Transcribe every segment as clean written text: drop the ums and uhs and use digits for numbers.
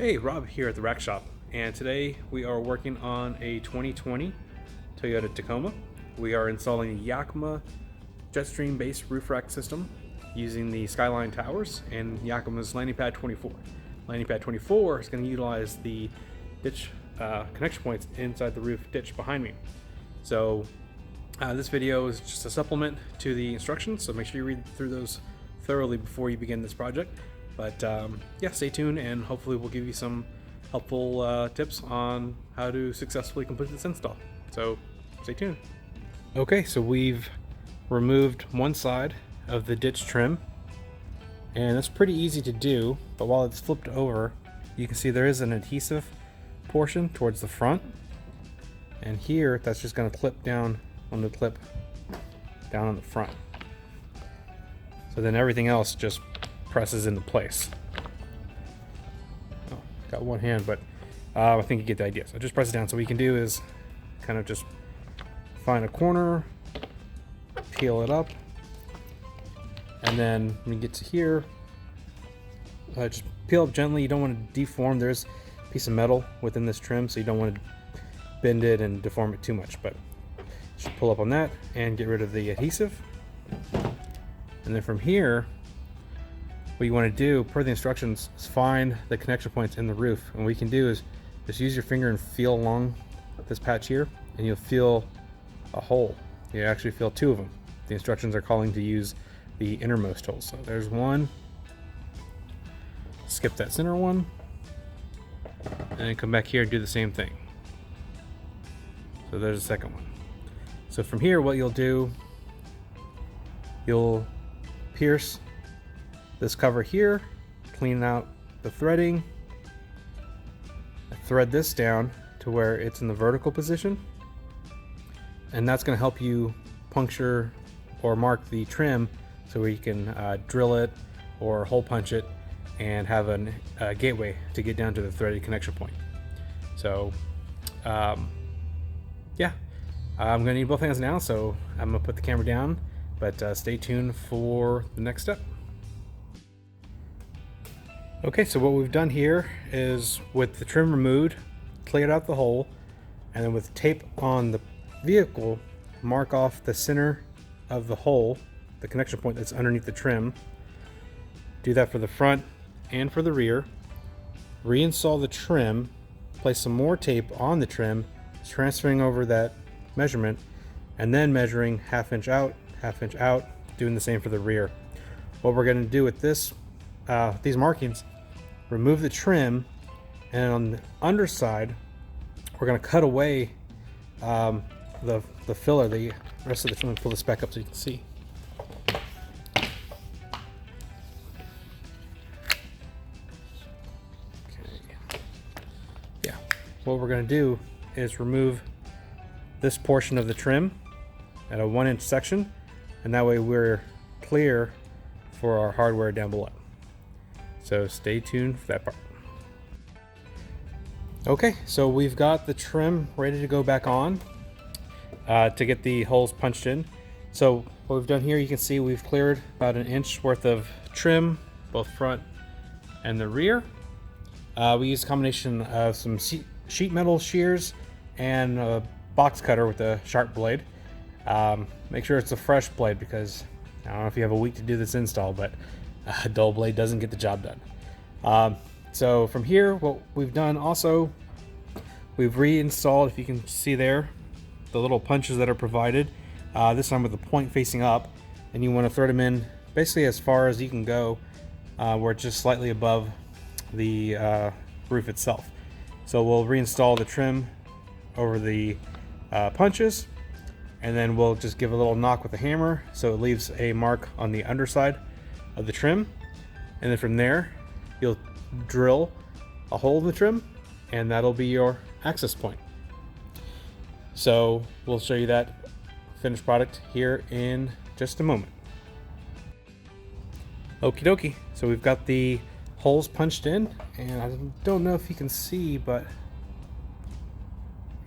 Hey, Rob here at the Rack Shop, and today we are working on a 2020 Toyota Tacoma. We are installing a Yakima Jetstream base roof rack system using the Skyline towers and Yakima's Landing Pad 24. Landing Pad 24 is going to utilize the ditch connection points inside the roof ditch behind me. So this video is just a supplement to the instructions, so make sure you read through those thoroughly before you begin this project. But yeah, stay tuned and hopefully we'll give you some helpful tips on how to successfully complete this install. So stay tuned. Okay, so we've removed one side of the ditch trim, and that's pretty easy to do, but while it's flipped over, you can see there is an adhesive portion towards the front, and here that's just going to clip down on the clip down on the front. So then everything else just presses into place. Oh, got one hand, but I think you get the idea. So just press it down. So what you can do is kind of just find a corner, peel it up, and then when you get to here, just peel up gently. You don't want to deform. There's a piece of metal within this trim, so you don't want to bend it and deform it too much, but just pull up on that and get rid of the adhesive. And then from here, what you want to do, per the instructions, is find the connection points in the roof. And what you can do is just use your finger and feel along this patch here, and you'll feel a hole. You actually feel two of them. The instructions are calling to use the innermost hole. So there's one. Skip that center one, and then come back here and do the same thing. So there's the second one. So from here, what you'll do, you'll pierce this cover here, clean out the threading, thread this down to where it's in the vertical position, and that's going to help you puncture or mark the trim so you can drill it or hole punch it and have a gateway to get down to the threaded connection point. So yeah, I'm going to need both hands now, so I'm going to put the camera down, but stay tuned for the next step. Okay, so what we've done here is, with the trim removed, cleared out the hole, and then with tape on the vehicle, mark off the center of the hole, the connection point that's underneath the trim. Do that for the front and for the rear. Reinstall the trim, place some more tape on the trim, transferring over that measurement, and then measuring half inch out, doing the same for the rear. What we're going to do with this, these markings, remove the trim, and on the underside we're going to cut away the filler, the rest of the trim. Pull this back up so you can see. Okay. Yeah, what we're going to do is remove this portion of the trim at a 1-inch section, and that way we're clear for our hardware down below. So stay tuned for that part. Okay, so we've got the trim ready to go back on to get the holes punched in. So what we've done here, you can see we've cleared about 1 inch worth of trim, both front and the rear. We used a combination of some sheet metal shears and a box cutter with a sharp blade. Make sure it's a fresh blade, because I don't know if you have a week to do this install, but a dull blade doesn't get the job done. So from here, what we've done also, we've reinstalled, if you can see there, the little punches that are provided, this time with the point facing up, and you want to thread them in basically as far as you can go, where it's just slightly above the roof itself. So we'll reinstall the trim over the punches, and then we'll just give a little knock with a hammer so it leaves a mark on the underside of the trim, and then from there you'll drill a hole in the trim, and that'll be your access point. So we'll show you that finished product here in just a moment. Okie dokie, so we've got the holes punched in, and I don't know if you can see, but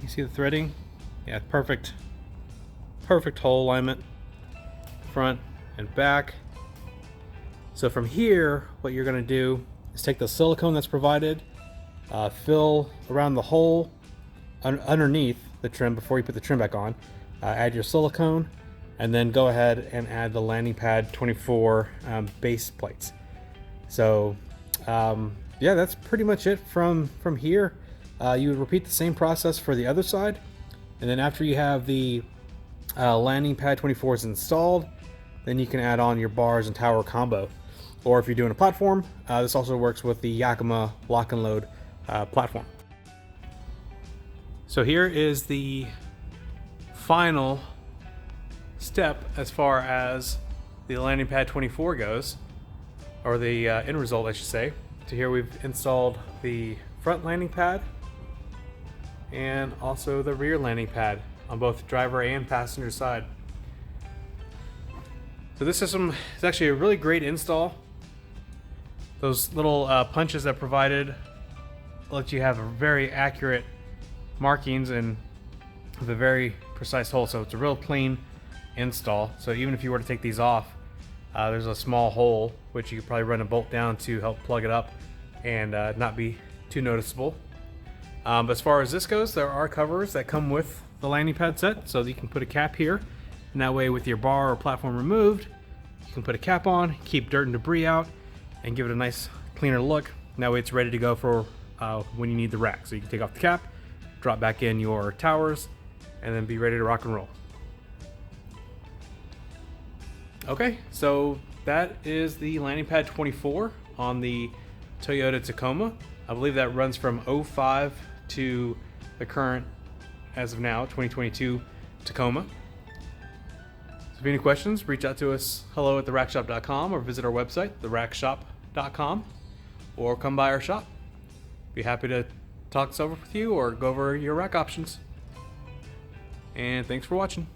you see the threading? Yeah, perfect hole alignment, front and back. So from here, what you're going to do is take the silicone that's provided fill around the hole underneath the trim before you put the trim back on. Add your silicone, and then go ahead and add the landing pad 24 base plates. So yeah, that's pretty much it from here. You would repeat the same process for the other side, and then after you have the landing pad 24s installed, then you can add on your bars and tower combo. Or if you're doing a platform, this also works with the Yakima lock and load platform. So here is the final step as far as the landing pad 24 goes, or the end result I should say. So here we've installed the front landing pad and also the rear landing pad on both driver and passenger side. So this system is actually a really great install. Those little punches that provided let you have a very accurate markings and with a very precise hole, so it's a real clean install. So even if you were to take these off, there's a small hole which you could probably run a bolt down to help plug it up and not be too noticeable. But as far as this goes, there are covers that come with the landing pad set, so you can put a cap here, and that way with your bar or platform removed, you can put a cap on, keep dirt and debris out, and give it a nice cleaner look. And that way it's ready to go for when you need the rack. So you can take off the cap, drop back in your towers, and then be ready to rock and roll. Okay, so that is the landing pad 24 on the Toyota Tacoma. I believe that runs from 05 to the current, as of now, 2022 Tacoma. So if you have any questions, reach out to us, hello@therackshop.com, or visit our website, therackshop.com, or come by our shop. Be happy to talk this over with you or go over your rack options. And thanks for watching.